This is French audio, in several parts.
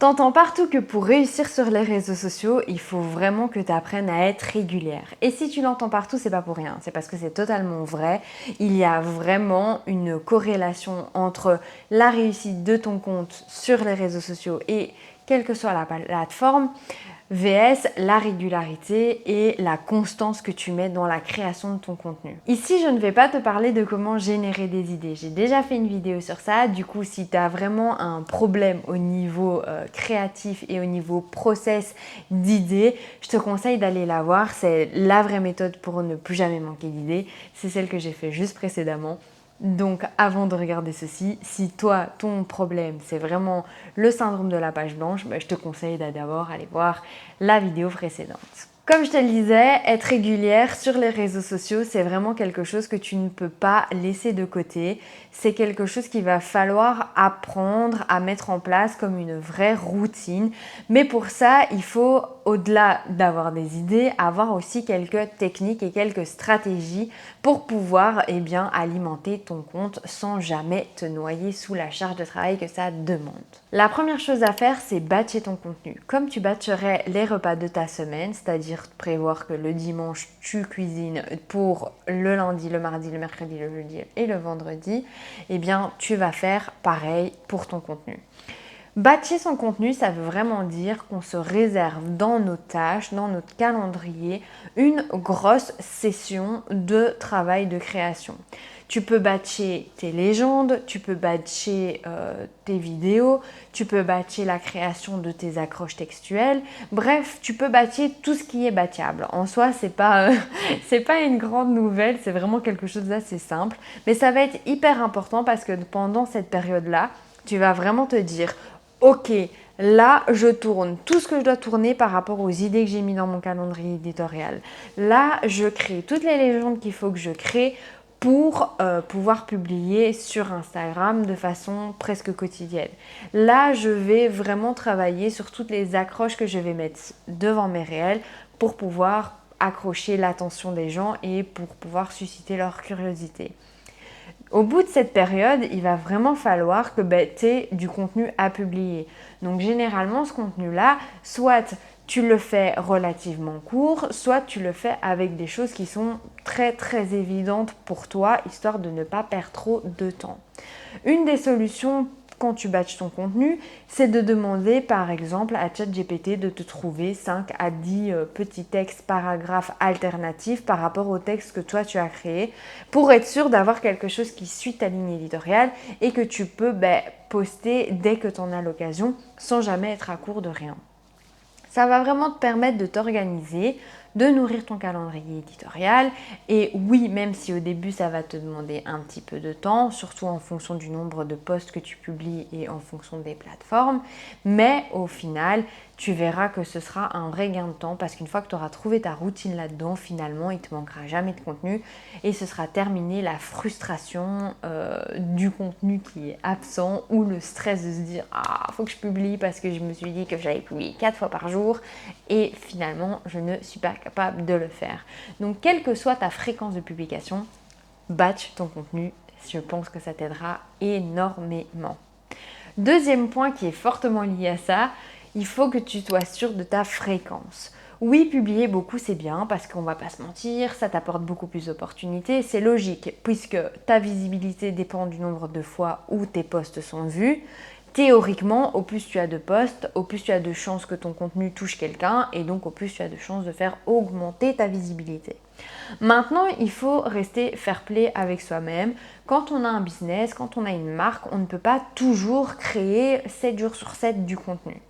T'entends partout que pour réussir sur les réseaux sociaux, il faut vraiment que tu apprennes à être régulière. Et si tu l'entends partout, c'est pas pour rien, c'est parce que c'est totalement vrai. Il y a vraiment une corrélation entre la réussite de ton compte sur les réseaux sociaux et quelle que soit la plateforme, vs la régularité et la constance que tu mets dans la création de ton contenu. Ici, je ne vais pas te parler de comment générer des idées. J'ai déjà fait une vidéo sur ça. Du coup, si tu as vraiment un problème au niveau créatif et au niveau process d'idées, je te conseille d'aller la voir. C'est la vraie méthode pour ne plus jamais manquer d'idées. C'est celle que j'ai fait juste précédemment. Donc avant de regarder ceci, si toi, ton problème, c'est vraiment le syndrome de la page blanche, je te conseille d'abord aller voir la vidéo précédente. Comme je te le disais, être régulière sur les réseaux sociaux, c'est vraiment quelque chose que tu ne peux pas laisser de côté. C'est quelque chose qu'il va falloir apprendre à mettre en place comme une vraie routine. Mais pour ça, il faut, au-delà d'avoir des idées, avoir aussi quelques techniques et quelques stratégies pour pouvoir alimenter ton compte sans jamais te noyer sous la charge de travail que ça demande. La première chose à faire, c'est batcher ton contenu. Comme tu batcherais les repas de ta semaine, c'est-à-dire prévoir que le dimanche, tu cuisines pour le lundi, le mardi, le mercredi, le jeudi et le vendredi, tu vas faire pareil pour ton contenu. Batcher son contenu, ça veut vraiment dire qu'on se réserve dans nos tâches, dans notre calendrier, une grosse session de travail de création. Tu peux batcher tes légendes, tu peux batcher tes vidéos, tu peux batcher la création de tes accroches textuelles. Bref, tu peux batcher tout ce qui est batchable. En soi, c'est pas une grande nouvelle, c'est vraiment quelque chose d'assez simple. Mais ça va être hyper important parce que pendant cette période-là, tu vas vraiment te dire ok, là, je tourne tout ce que je dois tourner par rapport aux idées que j'ai mis dans mon calendrier éditorial. Là, je crée toutes les légendes qu'il faut que je crée pour pouvoir publier sur Instagram de façon presque quotidienne. Là, je vais vraiment travailler sur toutes les accroches que je vais mettre devant mes réels pour pouvoir accrocher l'attention des gens et pour pouvoir susciter leur curiosité. Au bout de cette période, il va vraiment falloir que tu aies du contenu à publier. Donc généralement, ce contenu-là, soit tu le fais relativement court, soit tu le fais avec des choses qui sont très très évidentes pour toi, histoire de ne pas perdre trop de temps. Une des solutions quand tu batches ton contenu, c'est de demander par exemple à ChatGPT de te trouver 5 à 10 petits textes, paragraphes alternatifs par rapport au texte que toi tu as créé pour être sûr d'avoir quelque chose qui suit ta ligne éditoriale et que tu peux poster dès que tu en as l'occasion sans jamais être à court de rien. Ça va vraiment te permettre de t'organiser, de nourrir ton calendrier éditorial. Et oui, même si au début ça va te demander un petit peu de temps, surtout en fonction du nombre de posts que tu publies et en fonction des plateformes, mais au final, tu verras que ce sera un vrai gain de temps parce qu'une fois que tu auras trouvé ta routine là-dedans, finalement, il ne te manquera jamais de contenu et ce sera terminé la frustration du contenu qui est absent ou le stress de se dire « Ah, il faut que je publie parce que je me suis dit que j'allais publier 4 fois par jour et finalement, je ne suis pas capable de le faire. » Donc, quelle que soit ta fréquence de publication, batch ton contenu. Je pense que ça t'aidera énormément. Deuxième point qui est fortement lié à ça, il faut que tu sois sûr de ta fréquence. Oui, publier beaucoup, c'est bien parce qu'on va pas se mentir, ça t'apporte beaucoup plus d'opportunités. C'est logique puisque ta visibilité dépend du nombre de fois où tes posts sont vus. Théoriquement, au plus tu as de posts, au plus tu as de chances que ton contenu touche quelqu'un et donc au plus tu as de chances de faire augmenter ta visibilité. Maintenant, il faut rester fair-play avec soi-même. Quand on a un business, quand on a une marque, on ne peut pas toujours créer 7 jours sur 7 du contenu.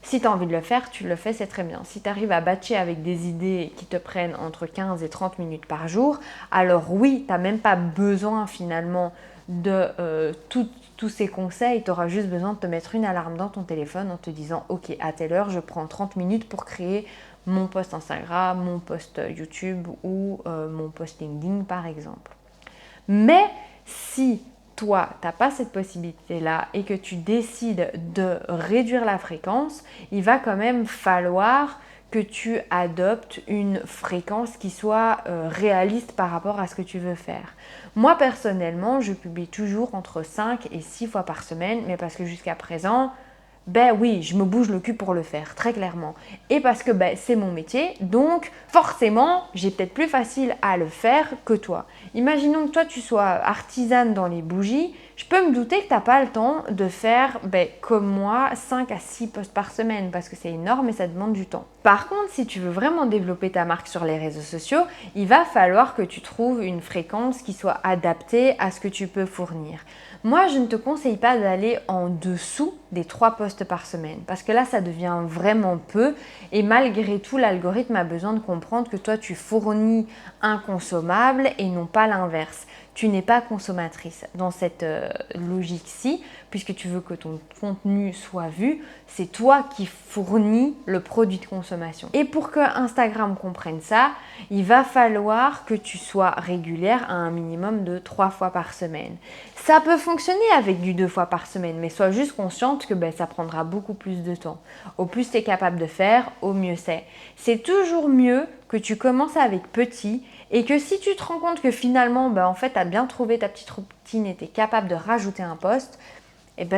Si tu as envie de le faire, tu le fais, c'est très bien. Si tu arrives à batcher avec des idées qui te prennent entre 15 et 30 minutes par jour, alors oui, tu n'as même pas besoin finalement de tous ces conseils. Tu auras juste besoin de te mettre une alarme dans ton téléphone en te disant « Ok, à telle heure, je prends 30 minutes pour créer mon post Instagram, mon post YouTube ou mon post LinkedIn par exemple. » Mais si toi, tu n'as pas cette possibilité-là et que tu décides de réduire la fréquence, il va quand même falloir que tu adoptes une fréquence qui soit réaliste par rapport à ce que tu veux faire. Moi, personnellement, je publie toujours entre 5 et 6 fois par semaine, mais parce que jusqu'à présent, Ben oui, je me bouge le cul pour le faire, très clairement. Et parce que ben, c'est mon métier, donc forcément, j'ai peut-être plus facile à le faire que toi. Imaginons que toi, tu sois artisane dans les bougies, je peux me douter que tu n'as pas le temps de faire, ben, comme moi, 5 à 6 posts par semaine, parce que c'est énorme et ça demande du temps. Par contre, si tu veux vraiment développer ta marque sur les réseaux sociaux, il va falloir que tu trouves une fréquence qui soit adaptée à ce que tu peux fournir. Moi, je ne te conseille pas d'aller en dessous des 3 posts par semaine parce que là, ça devient vraiment peu et malgré tout, l'algorithme a besoin de comprendre que toi, tu fournis un consommable et non pas l'inverse. Tu n'es pas consommatrice dans cette logique-ci puisque tu veux que ton contenu soit vu, c'est toi qui fournis le produit de consommation. Et pour que Instagram comprenne ça, il va falloir que tu sois régulière à un minimum de 3 fois par semaine. Ça peut fonctionner avec du 2 fois par semaine, mais sois juste consciente que ça prendra beaucoup plus de temps. Au plus tu es capable de faire, au mieux c'est. C'est toujours mieux que tu commences avec petit et que si tu te rends compte que finalement, en fait, tu as bien trouvé ta petite routine et tu es capable de rajouter un post,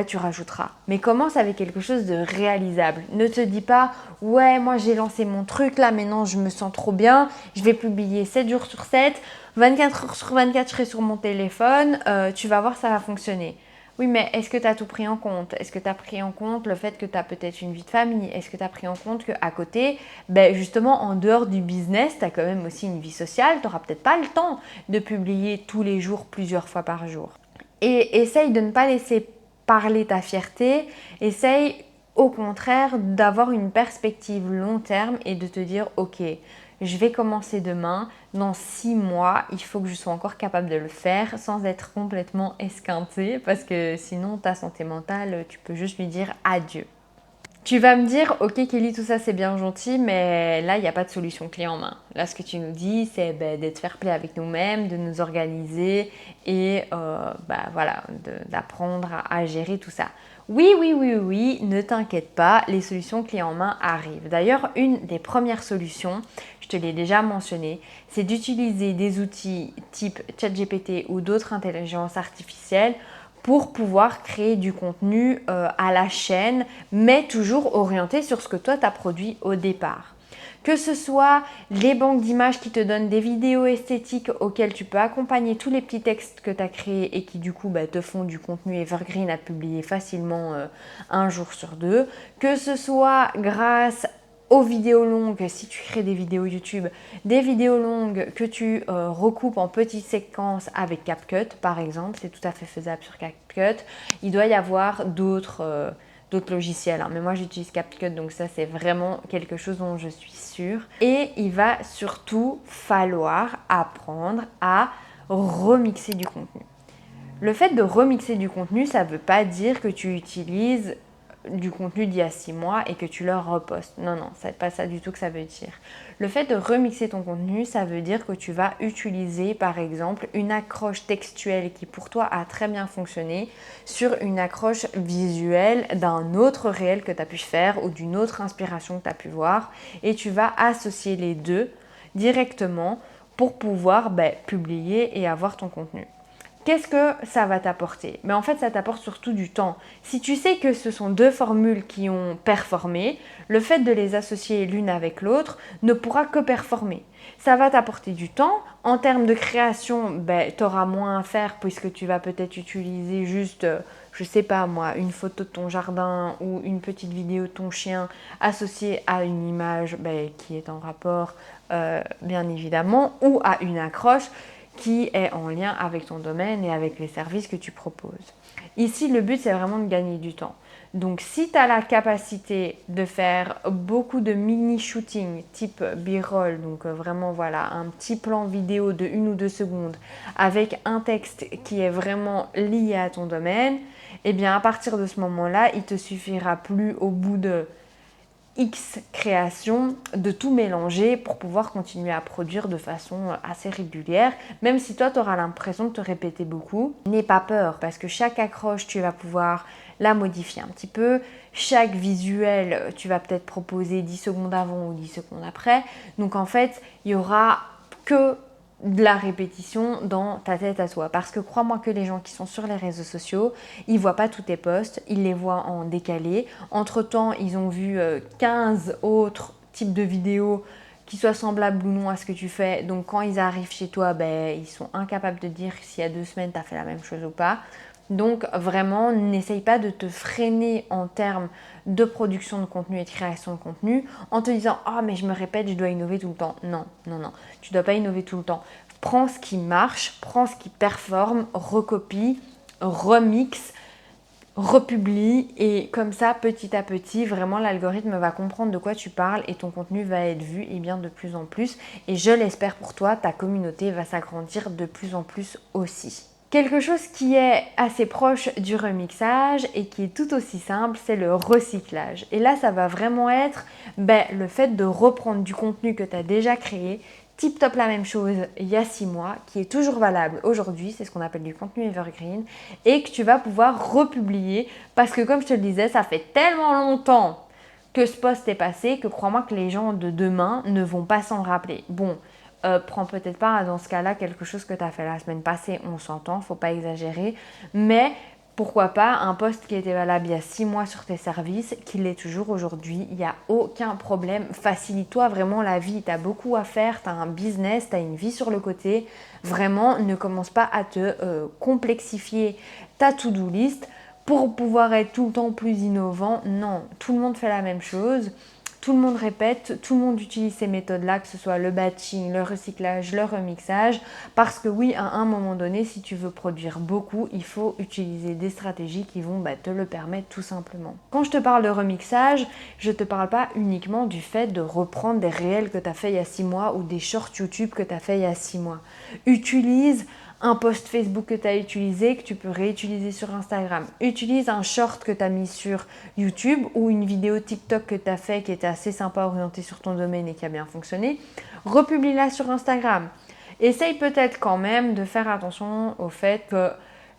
tu rajouteras. Mais commence avec quelque chose de réalisable. Ne te dis pas, ouais, moi j'ai lancé mon truc là, maintenant je me sens trop bien, je vais publier 7 jours sur 7, 24 heures sur 24, je serai sur mon téléphone, tu vas voir, ça va fonctionner. Oui, mais est-ce que tu as tout pris en compte? Est-ce que tu as pris en compte le fait que tu as peut-être une vie de famille? Est-ce que tu as pris en compte qu'à côté, justement, en dehors du business, tu as quand même aussi une vie sociale, tu n'auras peut-être pas le temps de publier tous les jours, plusieurs fois par jour. Et essaye de ne pas laisser parler ta fierté, essaye au contraire d'avoir une perspective long terme et de te dire ok, je vais commencer demain, dans 6 mois, il faut que je sois encore capable de le faire sans être complètement esquintée parce que sinon ta santé mentale, tu peux juste lui dire adieu. Tu vas me dire, ok Kelly, tout ça c'est bien gentil, mais là il n'y a pas de solution clé en main. Là ce que tu nous dis, c'est d'être fair play avec nous-mêmes, de nous organiser et voilà, d'apprendre à gérer tout ça. Oui, oui, oui, oui, ne t'inquiète pas, les solutions clés en main arrivent. D'ailleurs, une des premières solutions, je te l'ai déjà mentionné, c'est d'utiliser des outils type ChatGPT ou d'autres intelligences artificielles pour pouvoir créer du contenu à la chaîne, mais toujours orienté sur ce que toi tu as produit au départ. Que ce soit les banques d'images qui te donnent des vidéos esthétiques auxquelles tu peux accompagner tous les petits textes que tu as créés et qui du coup te font du contenu evergreen à te publier facilement un jour sur 2. Que ce soit grâce aux vidéos longues, si tu crées des vidéos YouTube, des vidéos longues que tu recoupes en petites séquences avec CapCut par exemple, c'est tout à fait faisable sur CapCut. Il doit y avoir d'autres logiciels, mais moi j'utilise CapCut, donc ça c'est vraiment quelque chose dont je suis sûre. Et il va surtout falloir apprendre à remixer du contenu. Le fait de remixer du contenu, ça ne veut pas dire que tu utilises du contenu d'il y a 6 mois et que tu le repostes. Non, c'est pas ça du tout que ça veut dire. Le fait de remixer ton contenu, ça veut dire que tu vas utiliser par exemple une accroche textuelle qui pour toi a très bien fonctionné sur une accroche visuelle d'un autre réel que tu as pu faire ou d'une autre inspiration que tu as pu voir et tu vas associer les deux directement pour pouvoir publier et avoir ton contenu. Qu'est-ce que ça va t'apporter? Mais en fait, ça t'apporte surtout du temps. Si tu sais que ce sont 2 formules qui ont performé, le fait de les associer l'une avec l'autre ne pourra que performer. Ça va t'apporter du temps. En termes de création, tu auras moins à faire puisque tu vas peut-être utiliser juste, je sais pas moi, une photo de ton jardin ou une petite vidéo de ton chien associée à une image qui est en rapport, bien évidemment, ou à une accroche qui est en lien avec ton domaine et avec les services que tu proposes. Ici, le but, c'est vraiment de gagner du temps. Donc, si tu as la capacité de faire beaucoup de mini-shooting type B-roll, donc vraiment voilà, un petit plan vidéo de 1 ou 2 secondes avec un texte qui est vraiment lié à ton domaine, eh bien à partir de ce moment-là, il te suffira plus au bout de X créations de tout mélanger pour pouvoir continuer à produire de façon assez régulière, même si toi tu auras l'impression de te répéter beaucoup. N'aie pas peur parce que chaque accroche tu vas pouvoir la modifier un petit peu, chaque visuel tu vas peut-être proposer 10 secondes avant ou 10 secondes après, donc en fait il y aura que de la répétition dans ta tête à toi. Parce que crois-moi que les gens qui sont sur les réseaux sociaux, ils voient pas tous tes posts, ils les voient en décalé. Entre-temps, ils ont vu 15 autres types de vidéos qui soient semblables ou non à ce que tu fais. Donc quand ils arrivent chez toi, ils sont incapables de dire s'il y a 2 semaines, tu as fait la même chose ou pas. Donc vraiment, n'essaye pas de te freiner en termes de production de contenu et de création de contenu en te disant « Ah, mais je me répète, je dois innover tout le temps. » Non, non, non, tu ne dois pas innover tout le temps. Prends ce qui marche, prends ce qui performe, recopie, remix, republie et comme ça, petit à petit, vraiment l'algorithme va comprendre de quoi tu parles et ton contenu va être vu et bien de plus en plus. Et je l'espère pour toi, ta communauté va s'agrandir de plus en plus aussi. Quelque chose qui est assez proche du remixage et qui est tout aussi simple, c'est le recyclage. Et là, ça va vraiment être le fait de reprendre du contenu que tu as déjà créé, tip top la même chose il y a 6 mois, qui est toujours valable aujourd'hui, c'est ce qu'on appelle du contenu evergreen, et que tu vas pouvoir republier parce que comme je te le disais, ça fait tellement longtemps que ce post est passé que crois-moi que les gens de demain ne vont pas s'en rappeler. Bon, prends peut-être pas dans ce cas-là quelque chose que tu as fait la semaine passée, on s'entend, faut pas exagérer, mais pourquoi pas un post qui était valable il y a 6 mois sur tes services, qu'il l'est toujours aujourd'hui, il n'y a aucun problème. Facilite-toi vraiment la vie, tu as beaucoup à faire, tu as un business, tu as une vie sur le côté. Vraiment, ne commence pas à te complexifier ta to-do list pour pouvoir être tout le temps plus innovant. Non, tout le monde fait la même chose. Tout le monde répète, tout le monde utilise ces méthodes-là, que ce soit le batching, le recyclage, le remixage, parce que oui, à un moment donné, si tu veux produire beaucoup, il faut utiliser des stratégies qui vont te le permettre tout simplement. Quand je te parle de remixage, je ne te parle pas uniquement du fait de reprendre des réels que tu as fait il y a 6 mois ou des shorts YouTube que tu as fait il y a 6 mois. Utilise un post Facebook que tu as utilisé, que tu peux réutiliser sur Instagram. Utilise un short que tu as mis sur YouTube ou une vidéo TikTok que tu as fait qui était assez sympa, orientée sur ton domaine et qui a bien fonctionné. Republie-la sur Instagram. Essaye peut-être quand même de faire attention au fait que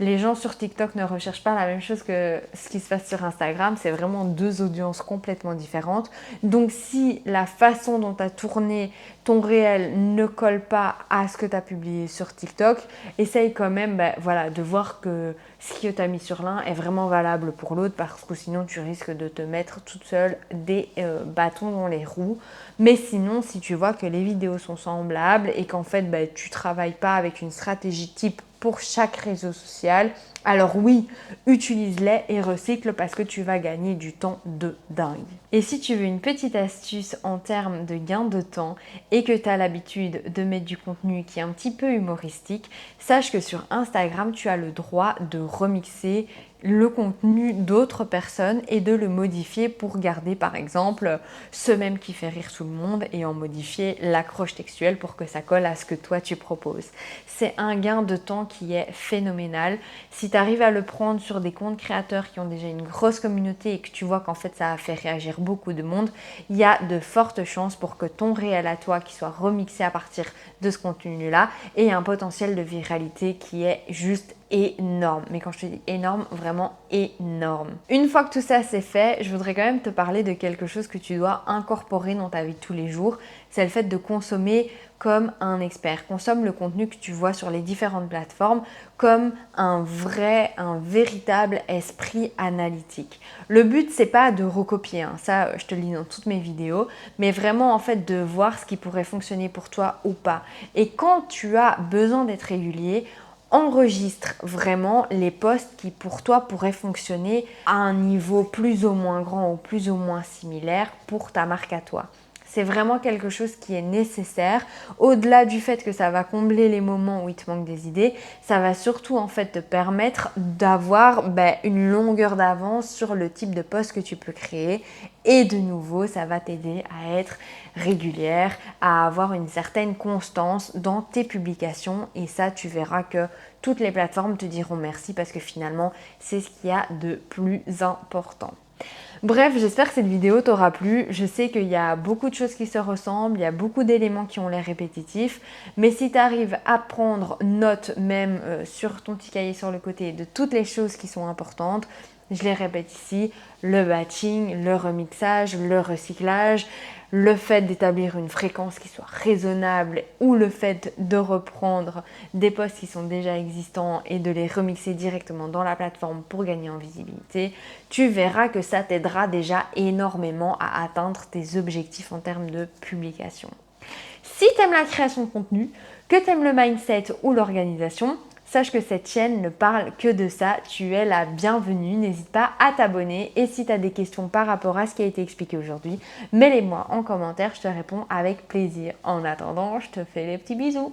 les gens sur TikTok ne recherchent pas la même chose que ce qui se passe sur Instagram. C'est vraiment 2 audiences complètement différentes. Donc si la façon dont tu as tourné ton réel ne colle pas à ce que tu as publié sur TikTok, essaye quand même de voir que ce que tu as mis sur l'un est vraiment valable pour l'autre parce que sinon tu risques de te mettre toute seule des bâtons dans les roues. Mais sinon, si tu vois que les vidéos sont semblables et qu'en fait tu ne travailles pas avec une stratégie type pour chaque réseau social, alors oui, utilise-les et recycle parce que tu vas gagner du temps de dingue. Et si tu veux une petite astuce en termes de gain de temps et que tu as l'habitude de mettre du contenu qui est un petit peu humoristique, sache que sur Instagram, tu as le droit de remixer le contenu d'autres personnes et de le modifier pour garder par exemple ce même qui fait rire tout le monde et en modifier l'accroche textuelle pour que ça colle à ce que toi tu proposes. C'est un gain de temps qui est phénoménal. Si tu arrives à le prendre sur des comptes créateurs qui ont déjà une grosse communauté et que tu vois qu'en fait ça a fait réagir beaucoup de monde, il y a de fortes chances pour que ton réel à toi qui soit remixé à partir de ce contenu-là ait un potentiel de viralité qui est juste énorme. Mais quand je te dis énorme, vraiment énorme. Une fois que tout ça c'est fait, je voudrais quand même te parler de quelque chose que tu dois incorporer dans ta vie de tous les jours. C'est le fait de consommer comme un expert. Consomme le contenu que tu vois sur les différentes plateformes comme un véritable esprit analytique. Le but, c'est pas de recopier, ça je te le dis dans toutes mes vidéos, mais vraiment en fait de voir ce qui pourrait fonctionner pour toi ou pas. Et quand tu as besoin d'être régulier, enregistre vraiment les posts qui pour toi pourraient fonctionner à un niveau plus ou moins grand ou plus ou moins similaire pour ta marque à toi. C'est vraiment quelque chose qui est nécessaire. Au-delà du fait que ça va combler les moments où il te manque des idées, ça va surtout en fait te permettre d'avoir une longueur d'avance sur le type de post que tu peux créer. Et de nouveau, ça va t'aider à être régulière, à avoir une certaine constance dans tes publications. Et ça, tu verras que toutes les plateformes te diront merci parce que finalement, c'est ce qu'il y a de plus important. Bref, j'espère que cette vidéo t'aura plu. Je sais qu'il y a beaucoup de choses qui se ressemblent, il y a beaucoup d'éléments qui ont l'air répétitifs, mais si tu arrives à prendre note même sur ton petit cahier sur le côté de toutes les choses qui sont importantes, Je les répète ici, le batching, le remixage, le recyclage, le fait d'établir une fréquence qui soit raisonnable ou le fait de reprendre des posts qui sont déjà existants et de les remixer directement dans la plateforme pour gagner en visibilité, tu verras que ça t'aidera déjà énormément à atteindre tes objectifs en termes de publication. Si tu aimes la création de contenu, que tu aimes le mindset ou l'organisation, sache que cette chaîne ne parle que de ça, tu es la bienvenue, n'hésite pas à t'abonner et si tu as des questions par rapport à ce qui a été expliqué aujourd'hui, mets-les-moi en commentaire, je te réponds avec plaisir. En attendant, je te fais les petits bisous.